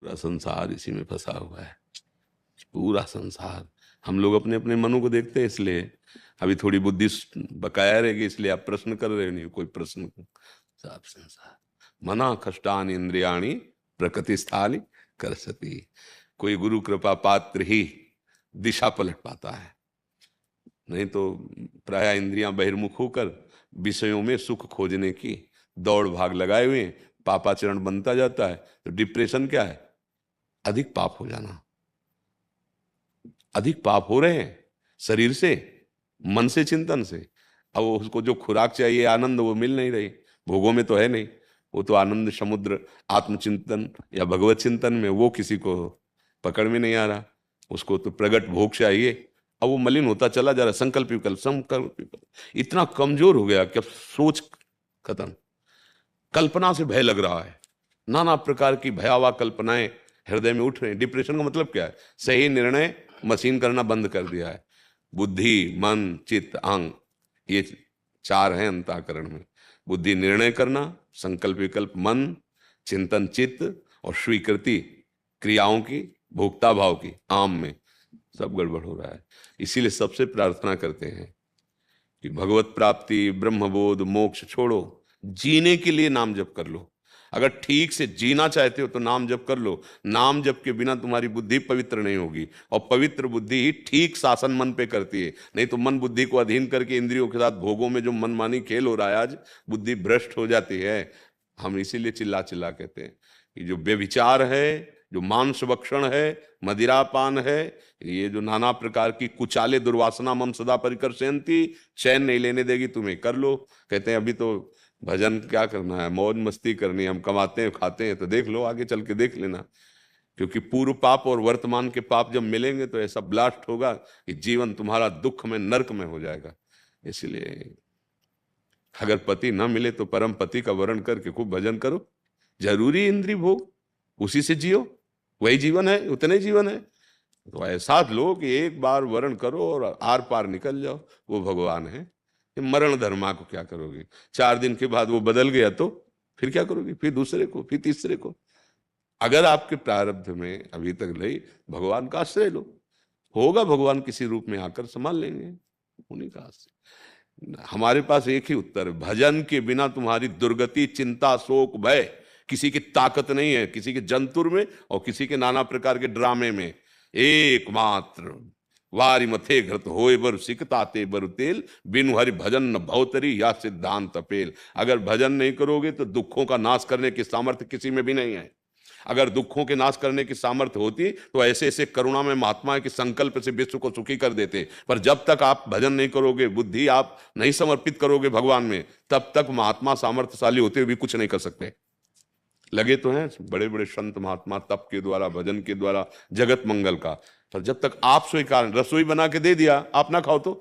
पूरा संसार इसी में फंसा हुआ है, पूरा संसार। हम लोग अपने अपने मनों को देखते हैं, इसलिए अभी थोड़ी बुद्धि बकाया रहेगी, इसलिए आप प्रश्न कर रहे हो, नहीं कोई प्रश्न। सब संसार मना कष्टानि इंद्रियाणी प्रकृति स्थानी कर सती। कोई गुरु कृपा पात्र ही दिशा पलट पाता है, नहीं तो प्राय इंद्रियां बहिर्मुख होकर विषयों में सुख खोजने की दौड़ भाग लगाए हुए हैं। पापाचरण बनता जाता है। तो डिप्रेशन क्या है? अधिक पाप हो जाना। अधिक पाप हो रहे हैं शरीर से, मन से, चिंतन से। अब वो उसको जो खुराक चाहिए आनंद, वो मिल नहीं रही, भोगों में तो है नहीं। वो तो आनंद समुद्र आत्मचिंतन या भगवत चिंतन में, वो किसी को पकड़ में नहीं आ रहा। उसको तो प्रगट भोग चाहिए। अब वो मलिन होता चला जा रहा, संकल्प विकल्प संकल्प विकल्प इतना कमजोर हो गया कि अब सोच खत्म। कल्पना से भय लग रहा है, नाना प्रकार की भयावह कल्पनाएं हृदय में उठ रही हैं। डिप्रेशन का मतलब क्या है? सही निर्णय मशीन करना बंद कर दिया है। बुद्धि, मन, चित्त, अहंग, ये चार हैं अंतःकरण में। बुद्धि निर्णय करना, संकल्प विकल्प मन, चिंतन चित्त, और स्वीकृति क्रियाओं की, भोक्ता भाव की, आम में सब गड़बड़ हो रहा है। इसीलिए सबसे प्रार्थना करते हैं कि भगवत प्राप्ति, ब्रह्मबोध, मोक्ष छोड़ो, जीने के लिए नाम जप कर लो। अगर ठीक से जीना चाहते हो तो नाम जप कर लो। नाम जप के बिना तुम्हारी बुद्धि पवित्र नहीं होगी, और पवित्र बुद्धि ही ठीक शासन मन पे करती है। नहीं तो मन बुद्धि को अधीन करके इंद्रियों के साथ भोगों में जो मनमानी खेल हो रहा है, आज बुद्धि भ्रष्ट हो जाती है। हम इसीलिए चिल्ला चिल्ला कहते हैं कि जो व्यभिचार है, जो मांस भक्षण है, मदिरापान है, ये जो नाना प्रकार की कुचाले दुर्वासना मम सदा परिकर्षयन्ति, चैन नहीं लेने देगी तुम्हें, कर लो। कहते हैं अभी तो भजन क्या करना है, मौज मस्ती करनी है, हम कमाते हैं खाते हैं, तो देख लो, आगे चल के देख लेना। क्योंकि पूर्व पाप और वर्तमान के पाप जब मिलेंगे तो ऐसा ब्लास्ट होगा कि जीवन तुम्हारा दुख में, नरक में हो जाएगा। इसलिए अगर पति ना मिले तो परम पति का वर्ण करके खूब भजन करो। जरूरी इंद्रिय भोग, उसी से जियो, वही जीवन है, उतने जीवन है। तो ऐसा लो कि एक बार वर्ण करो और आर पार निकल जाओ, वो भगवान है। ये मरण धर्मा को क्या करोगे? 4 दिन के बाद वो बदल गया तो फिर क्या करोगे? फिर दूसरे को, फिर तीसरे को। अगर आपके प्रारब्ध में अभी तक नहीं, भगवान का आश्रय लो, होगा भगवान किसी रूप में आकर संभाल लेंगे, उन्हीं का आश्रय। हमारे पास एक ही उत्तर है, भजन के बिना तुम्हारी दुर्गति, चिंता, शोक, भय, किसी की ताकत नहीं है, किसी के जंतुर में और किसी के नाना प्रकार के ड्रामे में। एकमात्र वारी मथे घृत होए बर सिकताते बर तेल, बिनु हरि भजन न भवतरी या सिद्धांत पेल। अगर भजन नहीं करोगे तो दुखों का नाश करने की सामर्थ्य किसी में भी नहीं है। अगर दुखों के नाश करने की सामर्थ्य होती तो ऐसे ऐसे करुणा में महात्मा के संकल्प से विश्व को सुखी कर देते। पर जब तक आप भजन नहीं करोगे, बुद्धि आप नहीं समर्पित करोगे भगवान में, तब तक महात्मा सामर्थ्यशाली होते हुए भी कुछ नहीं कर सकते। लगे तो हैं बड़े बड़े संत महात्मा तप के द्वारा, भजन के द्वारा जगत मंगल का, पर जब तक आप स्वीकार, रसोई बना के दे दिया, आप ना खाओ तो,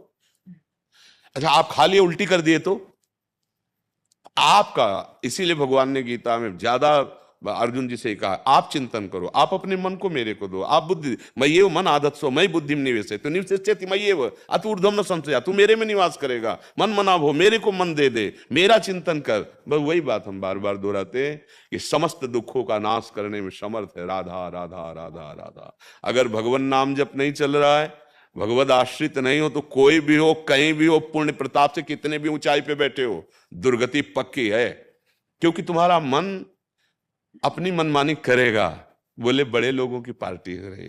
अच्छा आप खा लिए उल्टी कर दिए तो आपका। इसीलिए भगवान ने गीता में ज्यादा अर्जुन जी से कहा, आप चिंतन करो, आप अपने मन को मेरे को दो, आप बुद्धि, मय्येव मन आदत सो मई बुद्धि में निवेश है तो निवेश मय्येव अत ऊर्ध्वम न संशय, तू मेरे में निवास करेगा, मन मनाव हो, मेरे को मन दे दे, मेरा चिंतन कर। बस वही बात हम बार बार दोहराते हैं कि समस्त दुखों का नाश करने में समर्थ है राधा राधा राधा राधा। अगर भगवान नाम जप नहीं चल रहा है, भगवत आश्रित नहीं हो, तो कोई भी हो, कहीं भी हो, पुण्य प्रताप से कितने भी ऊंचाई पे बैठे हो, दुर्गति पक्की है। क्योंकि तुम्हारा मन अपनी मनमानी करेगा। बोले बड़े लोगों की पार्टी हो रही,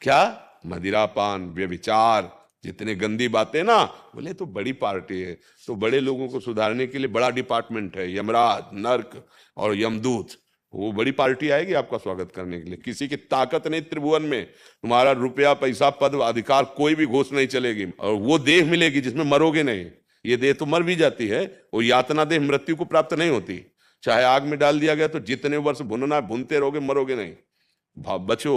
क्या मदिरापान, व्यभिचार, जितने गंदी बातें ना, बोले तो बड़ी पार्टी है। तो बड़े लोगों को सुधारने के लिए बड़ा डिपार्टमेंट है, यमराज, नर्क और यमदूत, वो बड़ी पार्टी आएगी आपका स्वागत करने के लिए। किसी की ताकत नहीं त्रिभुवन में, तुम्हारा रुपया, पैसा, पद, अधिकार, कोई भी घोष नहीं चलेगी। और वो देह मिलेगी जिसमें मरोगे नहीं। ये देह तो मर भी जाती है, वो यातना देह मृत्यु को प्राप्त नहीं होती। चाहे आग में डाल दिया गया तो जितने वर्ष भुनना है भुनते रहोगे, मरोगे नहीं। भाव बचो,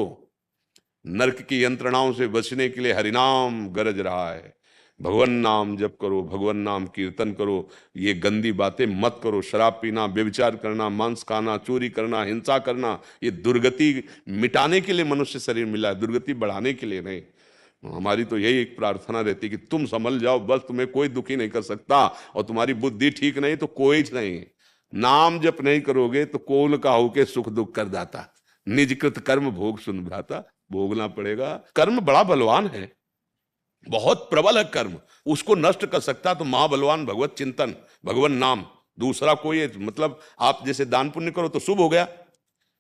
नरक की यंत्रणाओं से बचने के लिए हरिनाम गरज रहा है। भगवान नाम जप करो, भगवान नाम कीर्तन करो, ये गंदी बातें मत करो। शराब पीना, व्यभिचार करना, मांस खाना, चोरी करना, हिंसा करना, ये दुर्गति मिटाने के लिए मनुष्य शरीर मिला है, दुर्गति बढ़ाने के लिए नहीं। हमारी तो यही एक प्रार्थना रहती कि तुम संभल जाओ, बस तुम्हें कोई दुखी नहीं कर सकता। और तुम्हारी बुद्धि ठीक नहीं तो कोई नहीं। नाम जप नहीं करोगे तो कोल का होके सुख दुख कर दाता, निजकृत कर्म भोग सुन भ्राता, भोगना पड़ेगा। कर्म बड़ा बलवान है, बहुत प्रबल है कर्म, उसको नष्ट कर सकता तो महाबलवान भगवत चिंतन, भगवान नाम, दूसरा कोई है। मतलब आप जैसे दान पुण्य करो तो शुभ हो गया,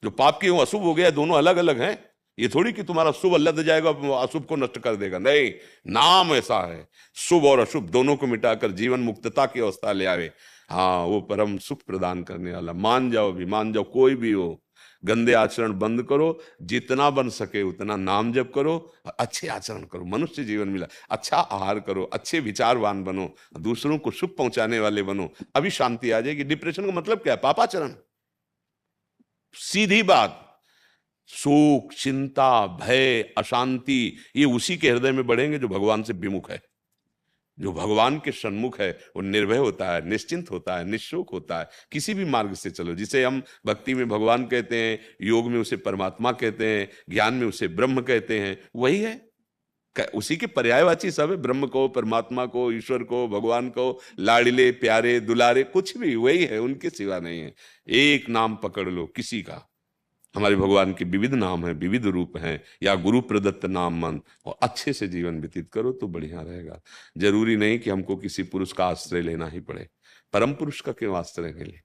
जो पाप की वो अशुभ हो गया, दोनों अलग अलग हैं। ये थोड़ी कि तुम्हारा शुभ लद जाएगा अशुभ को नष्ट कर देगा, नहीं। नाम ऐसा है, शुभ और अशुभ दोनों को मिटाकर जीवन मुक्तता की अवस्था ले आवे। हाँ, वो परम सुख प्रदान करने वाला। मान जाओ भी, मान जाओ, कोई भी हो, गंदे आचरण बंद करो, जितना बन सके उतना नाम जप करो, अच्छे आचरण करो। मनुष्य जीवन मिला, अच्छा आहार करो, अच्छे विचारवान बनो, दूसरों को सुख पहुंचाने वाले बनो, अभी शांति आ जाएगी। डिप्रेशन का मतलब क्या है? पापाचरण, सीधी बात। शोक, चिंता, भय, अशांति, ये उसी के हृदय में बढ़ेंगे जो भगवान से विमुख है। जो भगवान के सन्मुख है वो निर्भय होता है, निश्चिंत होता है, निशोक होता है। किसी भी मार्ग से चलो, जिसे हम भक्ति में भगवान कहते हैं, योग में उसे परमात्मा कहते हैं, ज्ञान में उसे ब्रह्म कहते हैं, वही है। उसी के पर्यायवाची सब है, ब्रह्म को, परमात्मा को, ईश्वर को, भगवान को, लाडिले प्यारे दुलारे, कुछ भी वही है, उनके सिवा नहीं है। एक नाम पकड़ लो किसी का। हमारे भगवान के विविध नाम हैं, विविध रूप हैं, या गुरु प्रदत्त नाम मन, और अच्छे से जीवन व्यतीत करो तो बढ़िया रहेगा। जरूरी नहीं कि हमको किसी पुरुष का आश्रय लेना ही पड़े। परम पुरुष का क्यों आश्रय न ले?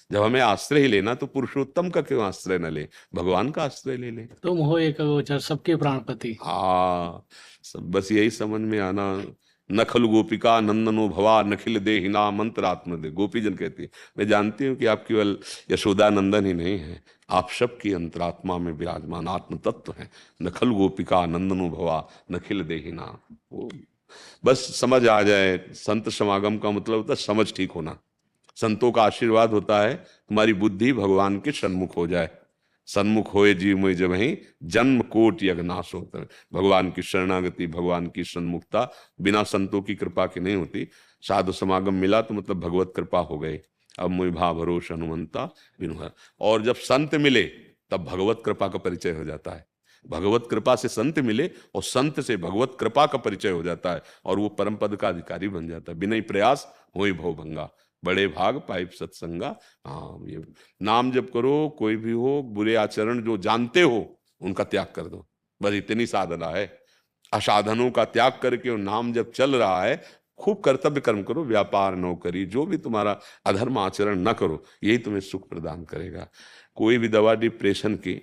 जब हमें आश्रय ही लेना तो पुरुषोत्तम का क्यों आश्रय न ले? भगवान का आश्रय ले ले। तुम हो एक गोचर, सबके प्राणपति। हाँ, सब बस यही समझ में आना। नखल गोपिका नंदनो भवा नखिल देहिना मंत्रात्म दे, गोपीजन कहती है। मैं जानती हूँ कि आप केवल यशोदा नंदन ही नहीं है, आप सबकी अंतरात्मा में विराजमान आत्म तत्व हैं। नखल गोपिका नंदनो भवा नखिल देहिना, वो बस समझ आ जाए। संत समागम का मतलब होता है समझ ठीक होना। संतों का आशीर्वाद होता है तुम्हारी बुद्धि भगवान के सन्मुख हो जाए। सन्मुख होए जीव मोहि जब ही जन्म कोट यज्ञ नाश होता है। भगवान की शरणागति, भगवान की सन्मुखता बिना संतों की कृपा की नहीं होती। साधु समागम मिला तो मतलब भगवत कृपा हो गई। अब मोहि भाव भरोस हनुमंता बिनु। और जब संत मिले तब भगवत कृपा का परिचय हो जाता है। भगवत कृपा से संत मिले और संत से भगवत कृपा का परिचय हो जाता है, और वो परम पद का अधिकारी बन जाता है। बिना प्रयास होई भव भंगा, बड़े भाग पाइप सत्संगा। हाँ, ये नाम जप करो। कोई भी हो, बुरे आचरण जो जानते हो उनका त्याग कर दो, बस इतनी साधना है। असाधनों का त्याग करके वो नाम जब चल रहा है, खूब कर्तव्य कर्म करो, व्यापार नौकरी जो भी तुम्हारा अधर्म आचरण न करो, यही तुम्हें सुख प्रदान करेगा। कोई भी दवा डिप्रेशन की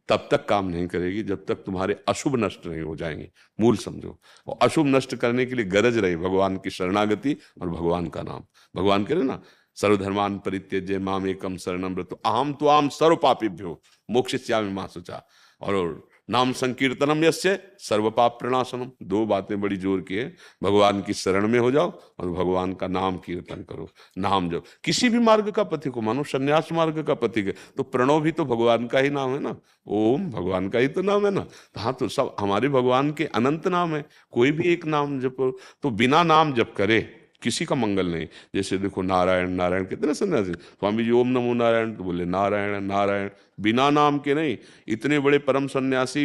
तब तक काम नहीं करेगी जब तक तुम्हारे अशुभ नष्ट नहीं हो जाएंगे। मूल समझो। और अशुभ नष्ट करने के लिए गरज रही भगवान की शरणागति और भगवान का नाम। भगवान कह रहे ना, सर्वधर्मान परित्यज्य माम एकम शरणम व्रतो अहम त्वाम सर्व पापेभ्यो मोक्षयिष्यामि मा शुचा। और नाम संकीर्तनम यस्य सर्व पाप प्रणाशनम। दो बातें बड़ी जोर की है। भगवान की शरण में हो जाओ और भगवान का नाम कीर्तन करो। नाम जब किसी भी मार्ग का पथिक को मानो, संन्यास मार्ग का पथिक है तो प्रणव भी तो भगवान का ही नाम है ना, ओम भगवान का ही तो नाम है ना। हाँ, तो सब हमारे भगवान के अनंत नाम है, कोई भी एक नाम जपो। तो बिना नाम जप करे किसी का मंगल नहीं। जैसे देखो नारायण नारायण कितने सन्यासी, स्वामी जी ओम नमो नारायण तो बोले नारायण नारायण, बिना नाम के नहीं। इतने बड़े परम सन्यासी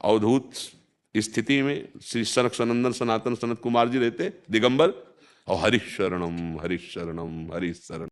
अवधूत स्थिति में श्री सनक सनंदन सनातन सनत कुमार जी रहते दिगंबर, और हरिशरणम हरिशरणम हरिशरण।